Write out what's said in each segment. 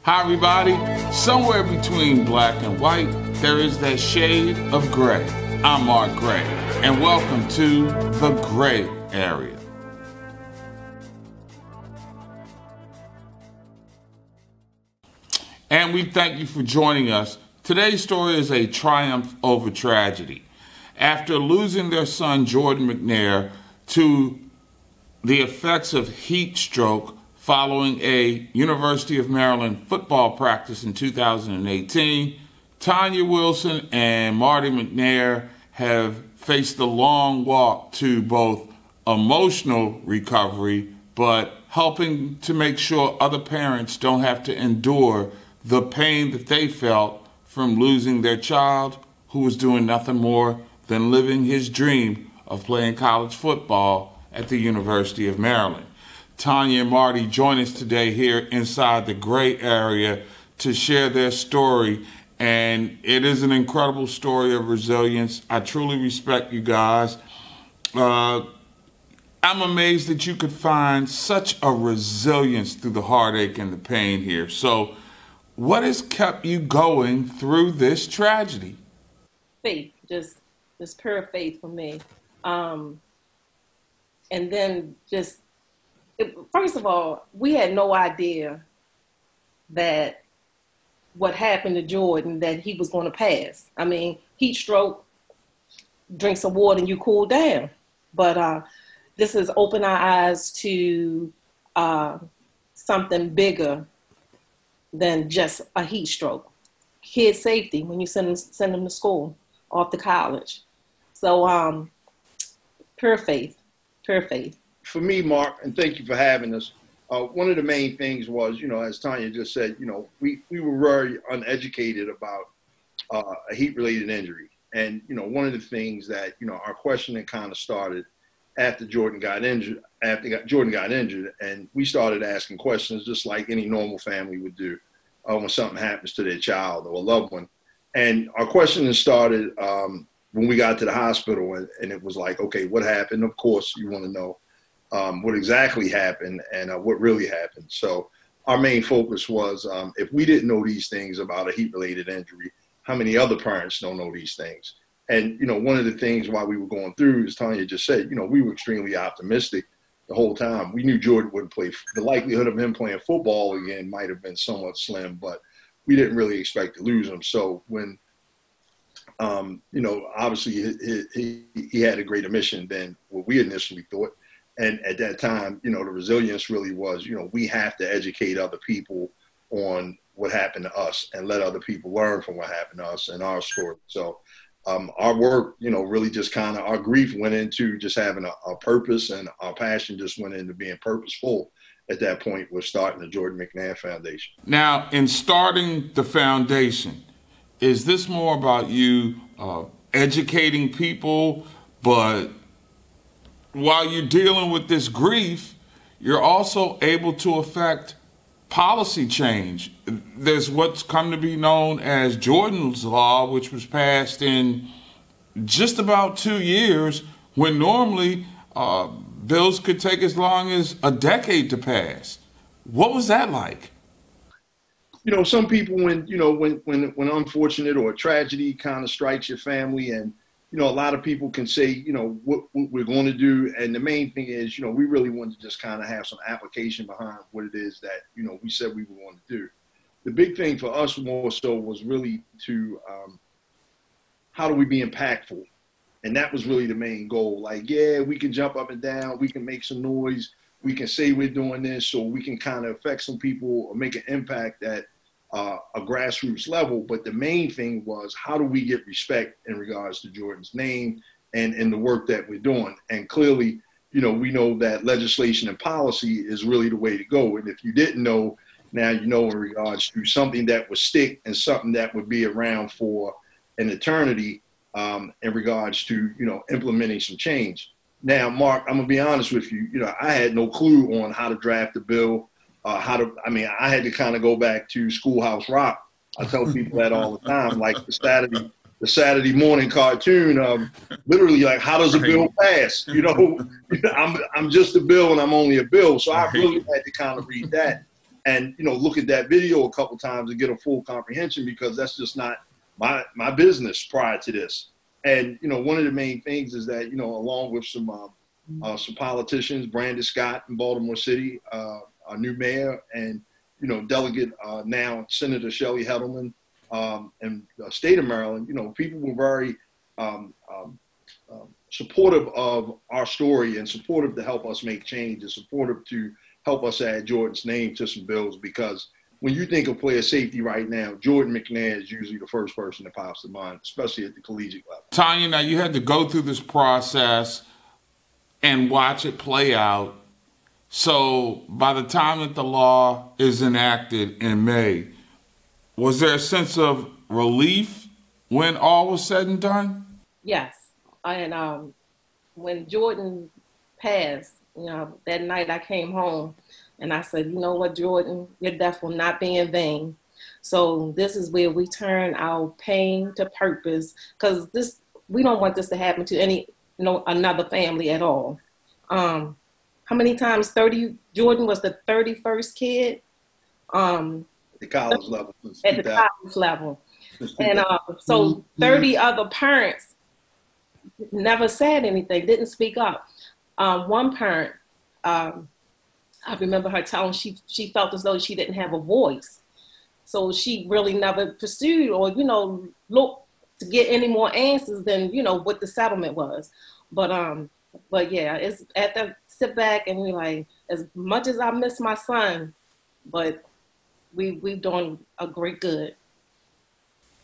Hi everybody, somewhere between black and white, there is that shade of gray. I'm Mark Gray, and welcome to the Gray Area. And we thank you for joining us. Today's story is a triumph over tragedy. After losing their son Jordan McNair to the effects of heat stroke following a University of Maryland football practice in 2018, Tonya Wilson and Marty McNair have faced the long walk to both emotional recovery, but helping to make sure other parents don't have to endure the pain that they felt from losing their child who was doing nothing more than living his dream of playing college football at the University of Maryland. Tonya and Marty join us today here inside the Gray Area to share their story, and it is an incredible story of resilience. I truly respect you guys. I'm amazed that you could find such a resilience through the heartache and the pain here. So what has kept you going through this tragedy? Faith, just pure faith for me. And then first of all, we had no idea that what happened to Jordan, that he was going to pass. I mean, heat stroke, drink some water and you cool down. But this has opened our eyes to something bigger than just a heat stroke. Kid safety when you send them to school, off to college. So pure faith. For me, Mark, and thank you for having us, one of the main things was, as Tonya just said, we were very uneducated about a heat-related injury. And, one of the things that, our questioning kind of started after Jordan got injured, and we started asking questions just like any normal family would do when something happens to their child or a loved one. And our questioning started when we got to the hospital, and it was like, okay, what happened? Of course, you want to know what exactly happened and what really happened. So our main focus was if we didn't know these things about a heat-related injury, how many other parents don't know these things? And, one of the things while we were going through, as Tonya just said, we were extremely optimistic the whole time. We knew Jordan wouldn't play. The likelihood of him playing football again might have been somewhat slim, but we didn't really expect to lose him. So when, obviously he had a greater mission than what we initially thought. And at that time, the resilience really was, we have to educate other people on what happened to us and let other people learn from what happened to us and our story. So our work, really just kind of, our grief went into just having a purpose, and our passion just went into being purposeful at that point with starting the Jordan McNair Foundation. Now, in starting the foundation, is this more about you educating people, but while you're dealing with this grief, you're also able to affect policy change? There's what's come to be known as Jordan's Law, which was passed in just about 2 years, when normally bills could take as long as a decade to pass. What was that like? Some people, when unfortunate or a tragedy kind of strikes your family, and a lot of people can say, what we're going to do. And the main thing is, we really wanted to just kind of have some application behind what it is that, we said we were going to do. The big thing for us more so was really to, how do we be impactful? And that was really the main goal. Like, yeah, we can jump up and down, we can make some noise, we can say we're doing this, so we can kind of affect some people or make an impact at a grassroots level. But the main thing was, how do we get respect in regards to Jordan's name and in the work that we're doing? And clearly, we know that legislation and policy is really the way to go. And if you didn't know, now you know in regards to something that would stick and something that would be around for an eternity in regards to, implementing some change. Now, Mark, I'm gonna be honest with you, I had no clue on how to draft a bill. I had to kind of go back to Schoolhouse Rock. I tell people that all the time, like the Saturday morning cartoon, literally like, how does a bill pass? I'm just a bill and I'm only a bill. So I really had to kind of read that. and, you know, look at that video a couple times and get a full comprehension, because that's just not my business prior to this. And, you know, one of the main things is that, you know, along with some politicians, Brandon Scott in Baltimore City, our new mayor, and, you know, delegate now Senator Shelley Heddleman in the state of Maryland, you know, people were very supportive of our story and supportive to help us make change and supportive to help us add Jordan's name to some bills, because when you think of player safety right now, Jordan McNair is usually the first person that pops to mind, especially at the collegiate level. Tonya, now you had to go through this process and watch it play out. So by the time that the law is enacted in May, was there a sense of relief when all was said and done? Yes. And when Jordan passed, you know, that night I came home and I said, you know what, Jordan, your death will not be in vain. So this is where we turn our pain to purpose, because we don't want this to happen to another family at all. How many times? Jordan was the 31st kid. The college level. At the college level. And so 30 other parents never said anything, didn't speak up. One parent, I remember her telling she felt as though she didn't have a voice. So she really never pursued or, you know, looked to get any more answers than, you know, what the settlement was. But yeah, it's at the sit back and we like, as much as I miss my son, but we've done a great good.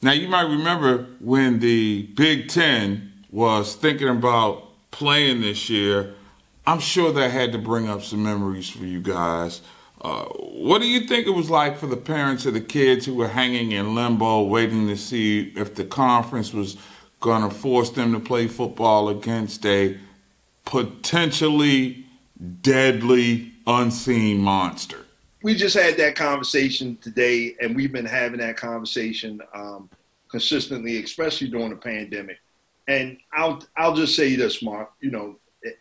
Now you might remember when the Big Ten was thinking about playing this year, I'm sure that had to bring up some memories for you guys. What do you think it was like for the parents of the kids who were hanging in limbo, waiting to see if the conference was going to force them to play football against a potentially deadly, unseen monster? We just had that conversation today, and we've been having that conversation consistently, especially during the pandemic. And I'll just say this, Mark, you know,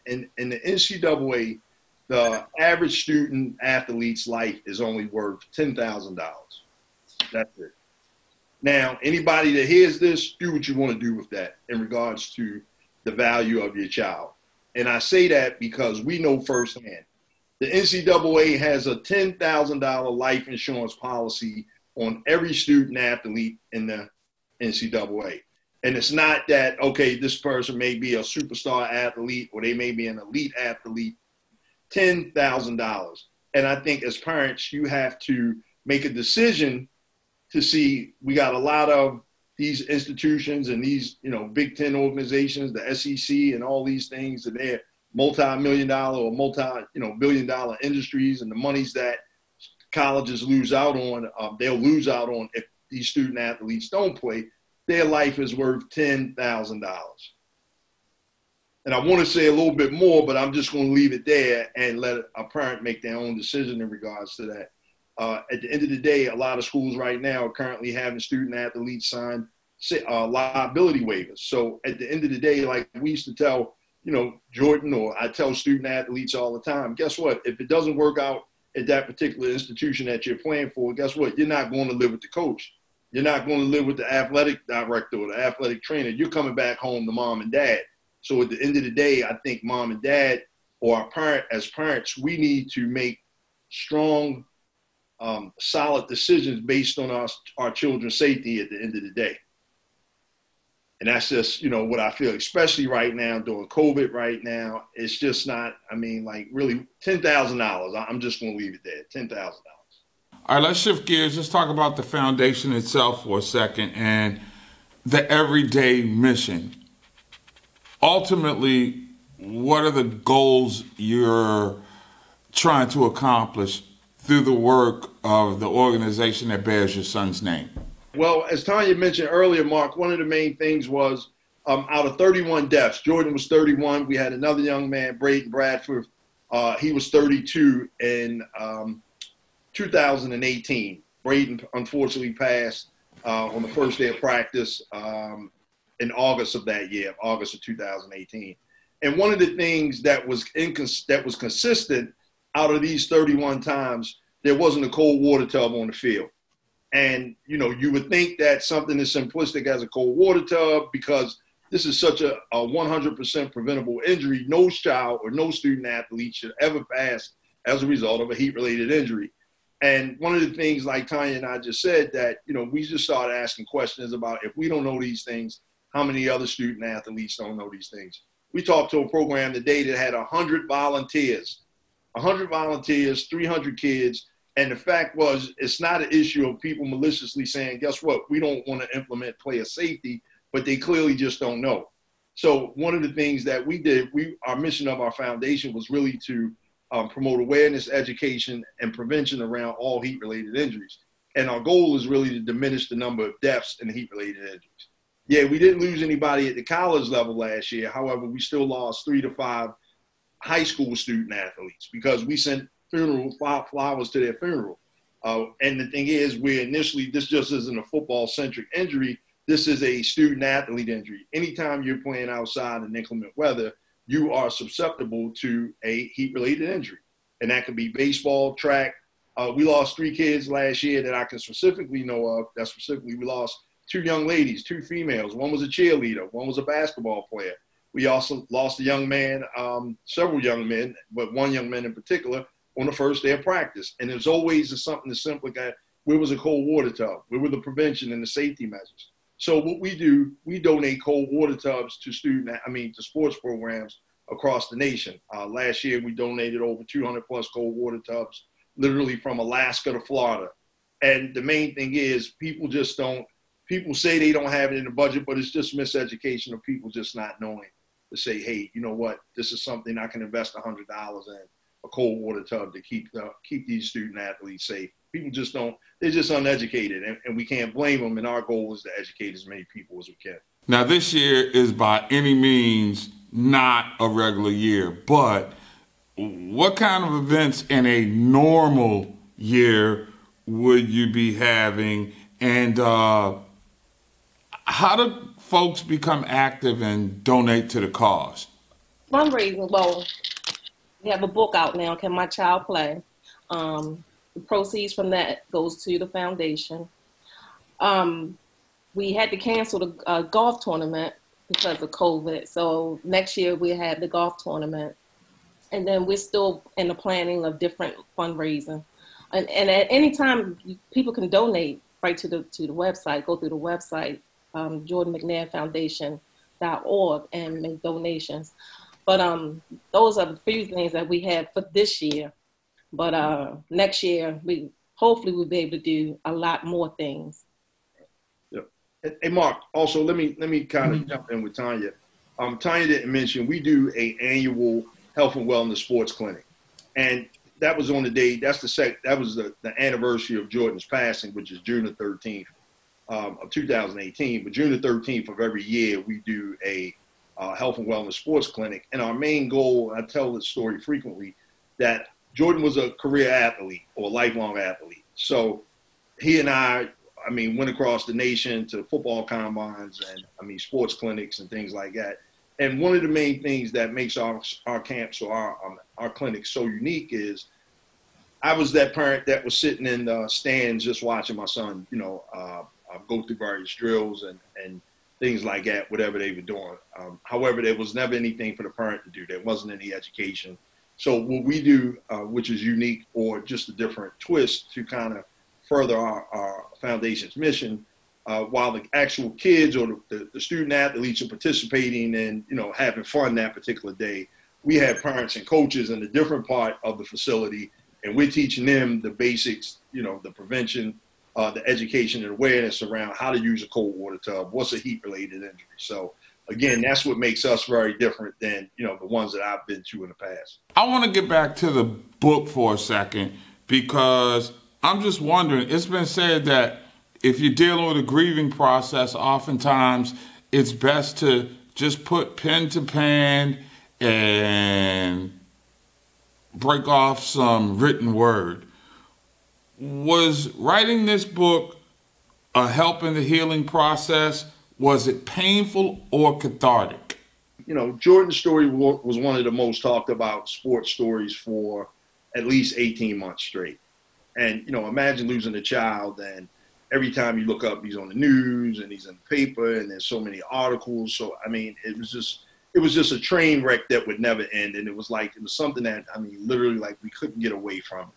in the NCAA, the average student athlete's life is only worth $10,000. That's it. Now, anybody that hears this, do what you want to do with that in regards to the value of your child. And I say that because we know firsthand. The NCAA has a $10,000 life insurance policy on every student athlete in the NCAA. And it's not that, okay, this person may be a superstar athlete or they may be an elite athlete. $10,000. And I think as parents, you have to make a decision to see, we got a lot of these institutions and these, you know, Big Ten organizations, the SEC and all these things, and they're multi-million-dollar or billion-dollar industries, and the monies that colleges lose out on, they'll lose out on if these student athletes don't play. Their life is worth $10,000. And I want to say a little bit more, but I'm just going to leave it there and let a parent make their own decision in regards to that. At the end of the day, a lot of schools right now are currently having student athletes sign liability waivers. So at the end of the day, like we used to tell, you know, Jordan, or I tell student athletes all the time, guess what? If it doesn't work out at that particular institution that you're playing for, guess what? You're not going to live with the coach. You're not going to live with the athletic director or the athletic trainer. You're coming back home to mom and dad. So at the end of the day, I think mom and dad or as parents, we need to make strong, solid decisions based on our children's safety at the end of the day. And that's just, you know, what I feel, especially right now during COVID right now. It's just not, I mean, like really $10,000. I'm just going to leave it there, $10,000. All right, let's shift gears. Let's talk about the foundation itself for a second and the everyday mission. Ultimately, what are the goals you're trying to accomplish through the work of the organization that bears your son's name? Well, as Tonya mentioned earlier, Mark, one of the main things was out of 31 deaths, Jordan was 31. We had another young man, Braden Bradford. He was 32 in 2018. Braden unfortunately passed on the first day of practice in August of that year, August of 2018. And one of the things that was consistent out of these 31 times, there wasn't a cold water tub on the field. And, you know, you would think that something as simplistic as a cold water tub, because this is such a 100% preventable injury, no child or no student athlete should ever pass as a result of a heat-related injury. And one of the things, like Tonya and I just said, that, you know, we just started asking questions about, if we don't know these things, how many other student athletes don't know these things? We talked to a program today that had 100 volunteers, 300 kids. And the fact was, it's not an issue of people maliciously saying, guess what, we don't want to implement player safety, but they clearly just don't know. So one of the things that we did, our mission of our foundation was really to promote awareness, education, and prevention around all heat-related injuries. And our goal is really to diminish the number of deaths in heat-related injuries. Yeah, we didn't lose anybody at the college level last year. However, we still lost 3 to 5 high school student athletes because we sent flowers to their funeral. And the thing is, this just isn't a football-centric injury. This is a student-athlete injury. Anytime you're playing outside in inclement weather, you are susceptible to a heat-related injury. And that could be baseball, track. We lost 3 kids last year that I can specifically know of. We lost 2 young ladies, 2 females. One was a cheerleader. One was a basketball player. We also lost a young man, several young men, but one young man in particular, on the first day of practice. And there's always something as simple as, where was a cold water tub? Where were the prevention and the safety measures? So what we do, we donate cold water tubs to to sports programs across the nation. Last year, we donated over 200 plus cold water tubs, literally from Alaska to Florida. And the main thing is, people say they don't have it in the budget, but it's just miseducation of people just not knowing to say, hey, you know what, this is something I can invest $100 in, a cold water tub to keep these student athletes safe. People just don't, they're just uneducated, and we can't blame them. And our goal is to educate as many people as we can. Now, this year is by any means not a regular year, but what kind of events in a normal year would you be having? And how do folks become active and donate to the cause? Fundraising, well, we have a book out now, Can My Child Play? The proceeds from that goes to the foundation. We had to cancel the golf tournament because of COVID. So next year we have the golf tournament. And then we're still in the planning of different fundraising. And at any time, people can donate right to the website, go through the website, Jordan McNair Foundation.org, and make donations. But those are the few things that we have for this year. But next year, hopefully we'll be able to do a lot more things. Yep. Hey, Mark, also let me kind of jump in with Tonya. Tonya didn't mention, we do an annual health and wellness sports clinic. And that was on the day, that was the anniversary of Jordan's passing, which is June the 13th of 2018. But June the 13th of every year, we do a health and wellness sports clinic. And our main goal, I tell this story frequently, that Jordan was a career athlete or a lifelong athlete. So he and I went across the nation to football combines and sports clinics and things like that. And one of the main things that makes our camps or our clinic so unique is, I was that parent that was sitting in the stands just watching my son, go through various drills and things like that, whatever they were doing. However, there was never anything for the parent to do. There wasn't any education. So what we do, which is unique or just a different twist to kind of further our foundation's mission, while the actual kids or the student athletes are participating and, having fun that particular day, we have parents and coaches in a different part of the facility, and we're teaching them the basics, the prevention, the education and awareness around how to use a cold water tub, what's a heat-related injury. So again, that's what makes us very different than, the ones that I've been to in the past. I want to get back to the book for a second, because I'm just wondering, it's been said that if you're dealing with a grieving process, oftentimes it's best to just put pen to pen and break off some written word. Was writing this book a help in the healing process? Was it painful or cathartic? Jordan's story was one of the most talked about sports stories for at least 18 months straight. And, imagine losing a child, and every time you look up, he's on the news and he's in the paper and there's so many articles. So, I mean, it was just a train wreck that would never end. And it was something that, literally like we couldn't get away from.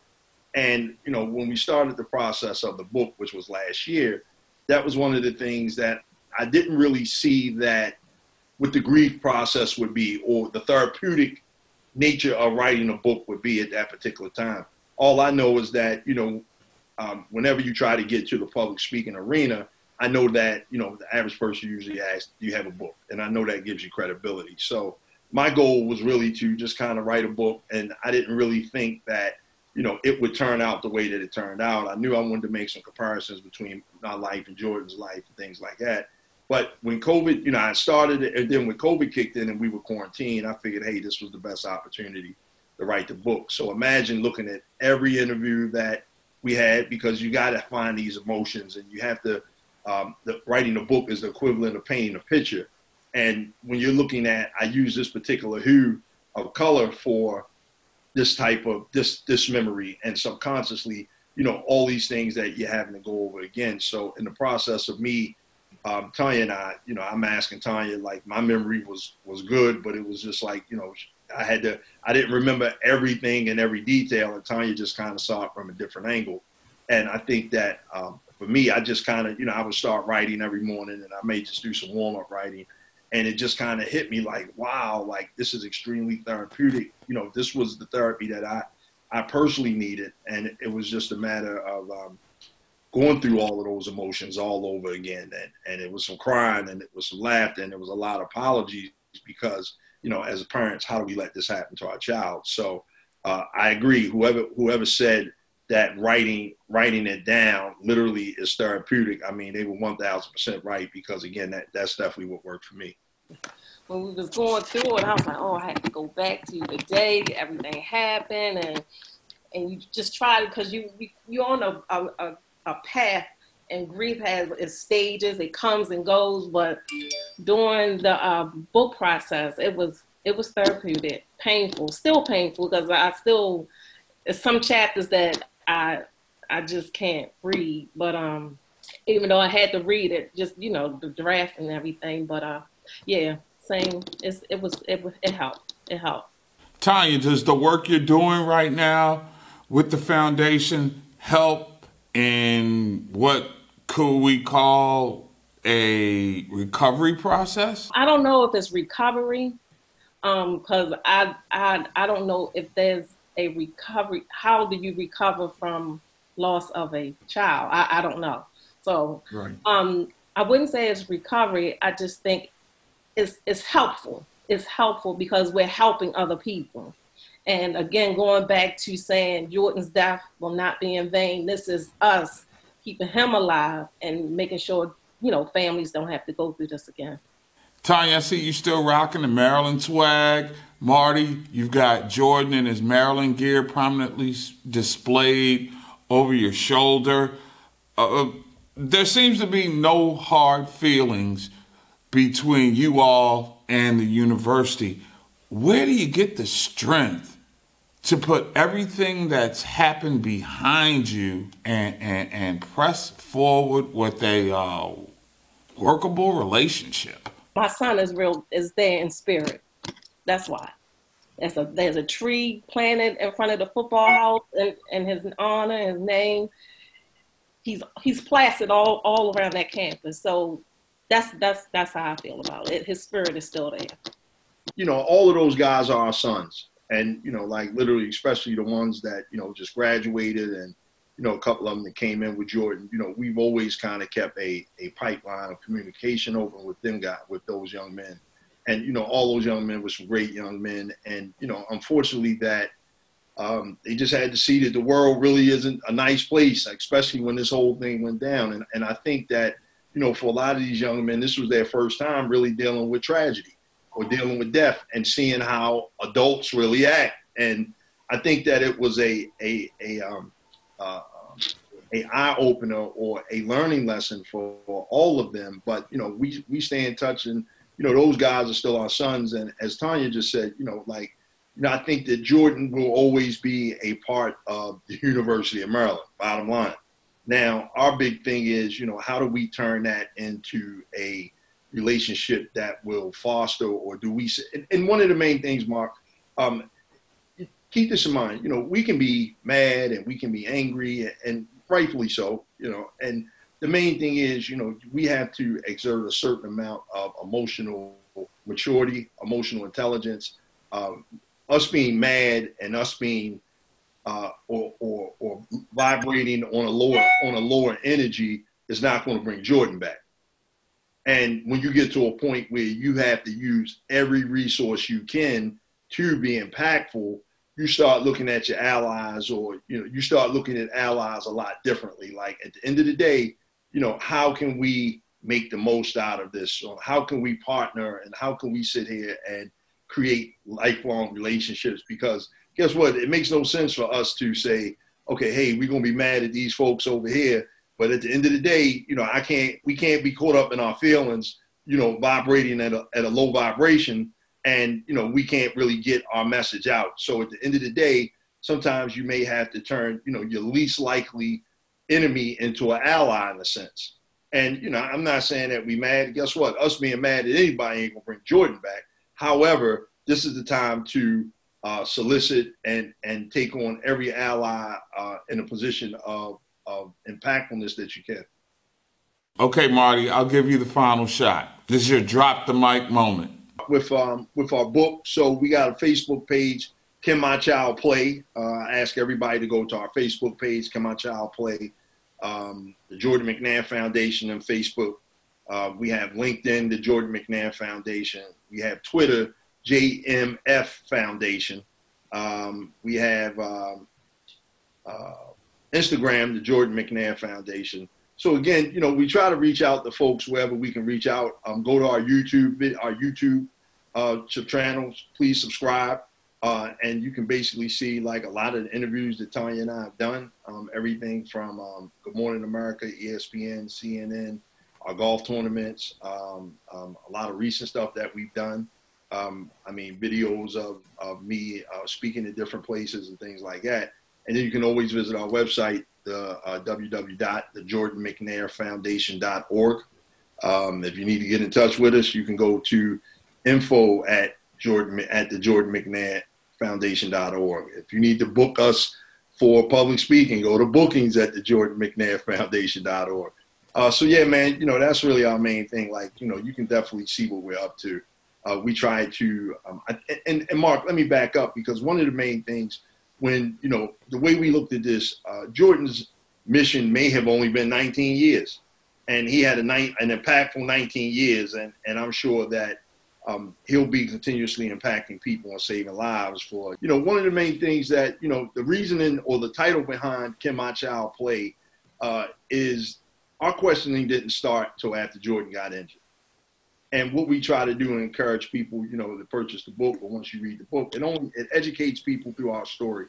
And, when we started the process of the book, which was last year, that was one of the things that I didn't really see that what the grief process would be, or the therapeutic nature of writing a book would be at that particular time. All I know is that, whenever you try to get to the public speaking arena, I know that, the average person usually asks, do you have a book? And I know that gives you credibility. So my goal was really to just kind of write a book. And I didn't really think that, it would turn out the way that it turned out. I knew I wanted to make some comparisons between my life and Jordan's life and things like that. But when COVID, I started it, and then when COVID kicked in and we were quarantined, I figured, hey, this was the best opportunity to write the book. So imagine looking at every interview that we had, because you got to find these emotions, and you have to, writing a book is the equivalent of painting a picture. And when you're looking at, I use this particular hue of color for this type of, this memory, and subconsciously, all these things that you're having to go over again. So in the process of me, Tonya and I, I'm asking Tonya, like, my memory was good, but it was just like, I didn't remember everything and every detail, and Tonya just kind of saw it from a different angle. And I think that for me, I just kind of, I would start writing every morning, and I may just do some warm-up writing. And it just kind of hit me like, wow, like, this is extremely therapeutic. This was the therapy that I personally needed. And it was just a matter of going through all of those emotions all over again. And it was some crying, and it was some laughter, and it was a lot of apologies, because, as parents, how do we let this happen to our child? So I agree. Whoever said that writing it down literally is therapeutic, they were 1,000% right, because again, that's definitely what worked for me. When we was going through it, I was like, oh, I had to go back to the day everything happened, and you just try to, because you're on a path, and grief has its stages, it comes and goes. But during the book process, it was therapeutic, painful, still painful, because there's some chapters that I just can't read. But even though I had to read it, just the draft and everything. But yeah, same. It helped. It helped. Tonya, does the work you're doing right now with the foundation help in what could we call a recovery process? I don't know if it's recovery, because I don't know if there's a recovery. How do you recover from loss of a child? I don't know. So right. I wouldn't say it's recovery. I just think it's helpful. It's helpful because we're helping other people. And again, going back to saying Jordan's death will not be in vain. This is us keeping him alive and making sure, families don't have to go through this again. Tonya, I see you still rocking the Maryland swag. Marty, you've got Jordan in his Maryland gear prominently displayed over your shoulder. There seems to be no hard feelings between you all and the university. Where do you get the strength to put everything that's happened behind you and press forward with a workable relationship? My son is there in spirit. That's why. There's a tree planted in front of the football house in his honor, his name. He's plastered all around that campus. So that's how I feel about it. His spirit is still there. All of those guys are our sons. And, like literally, especially the ones that, just graduated, and, a couple of them that came in with Jordan, we've always kind of kept a pipeline of communication open with those young men. And, all those young men were some great young men. And, unfortunately that they just had to see that the world really isn't a nice place, especially when this whole thing went down. And I think that, for a lot of these young men, this was their first time really dealing with tragedy or dealing with death and seeing how adults really act. And I think that it was a eye opener or a learning lesson for all of them. But, we stay in touch, and, those guys are still our sons. And as Tonya just said, I think that Jordan will always be a part of the University of Maryland, bottom line. Now, our big thing is, how do we turn that into a relationship that will foster, or do we, and one of the main things, Mark, keep this in mind, we can be mad and we can be angry, and rightfully so, and the main thing is, we have to exert a certain amount of emotional maturity, emotional intelligence. Us being mad and us being or vibrating on a lower energy is not going to bring Jordan back. And when you get to a point where you have to use every resource you can to be impactful, you start looking at your allies, or you start looking at allies a lot differently. Like, at the end of the day, how can we make the most out of this? Or how can we partner, and how can we sit here and create lifelong relationships? Because guess what? It makes no sense for us to say, okay, hey, we're going to be mad at these folks over here, but at the end of the day, we can't be caught up in our feelings, vibrating at a low vibration, and we can't really get our message out. So at the end of the day, sometimes you may have to turn, your least likely enemy into an ally, in a sense. And I'm not saying that we mad. Guess what? Us being mad at anybody ain't gonna bring Jordan back. However, this is the time to solicit and take on every ally in a position of impactfulness that you can. Okay, Marty, I'll give you the final shot. This is your drop the mic moment. With our book, so we got a Facebook page, Can My Child Play? I ask everybody to go to our Facebook page, Can My Child Play? The Jordan McNair Foundation on Facebook. We have LinkedIn, the Jordan McNair Foundation. We have Twitter, JMF Foundation. We have Instagram, the Jordan McNair Foundation. So again, we try to reach out to folks wherever we can reach out. Go to our YouTube channels. Please subscribe, and you can basically see like a lot of the interviews that Tonya and I have done. Everything from Good Morning America, ESPN, CNN, our golf tournaments, a lot of recent stuff that we've done. Videos of me speaking at different places and things like that. And then you can always visit our website, the www.thejordanmcnairfoundation.org. If you need to get in touch with us, you can go to info@thejordanmcnairfoundation.org. If you need to book us for public speaking, go to bookings@thejordanmcnairfoundation.org. So yeah, man, that's really our main thing. Like, you can definitely see what we're up to. We try to, and Mark, let me back up, because one of the main things when, the way we looked at this, Jordan's mission may have only been 19 years, and he had an impactful 19 years. And I'm sure that he'll be continuously impacting people and saving lives for, one of the main things that, the reasoning or the title behind Can My Child Play is our questioning didn't start till after Jordan got injured. And what we try to do and encourage people, to purchase the book, or once you read the book, it educates people through our story.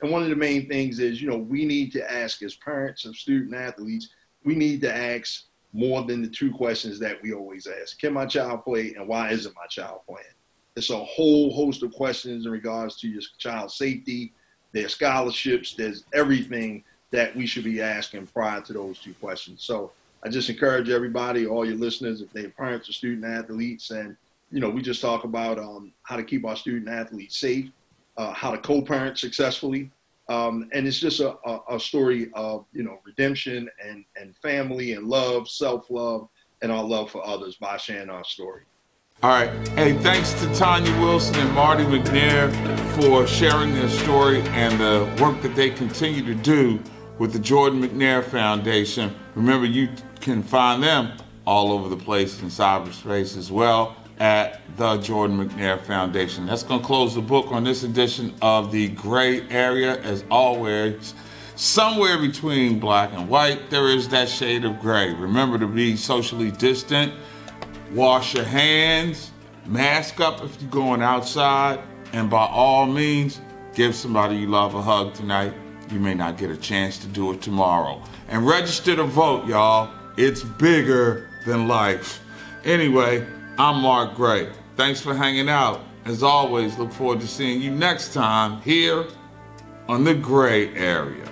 And one of the main things is, we need to ask, as parents of student athletes, we need to ask more than the two questions that we always ask. Can my child play, and why isn't my child playing? It's a whole host of questions in regards to your child's safety, their scholarships. There's everything that we should be asking prior to those two questions. So I just encourage everybody, all your listeners, if they're parents or student athletes, and, we just talk about how to keep our student athletes safe, how to co-parent successfully. And it's just a story of, redemption and family and love, self-love, and our love for others by sharing our story. All right. Hey, thanks to Tonya Wilson and Marty McNair for sharing their story and the work that they continue to do with the Jordan McNair Foundation. Remember, you can find them all over the place in cyberspace as well at the Jordan McNair Foundation. That's going to close the book on this edition of The Gray Area. As always, somewhere between black and white, there is that shade of gray. Remember to be socially distant, wash your hands, mask up if you're going outside, and by all means, give somebody you love a hug tonight. You may not get a chance to do it tomorrow. And register to vote, y'all. It's bigger than life. Anyway, I'm Mark Gray. Thanks for hanging out As always, look forward to seeing you next time here on The Gray Area.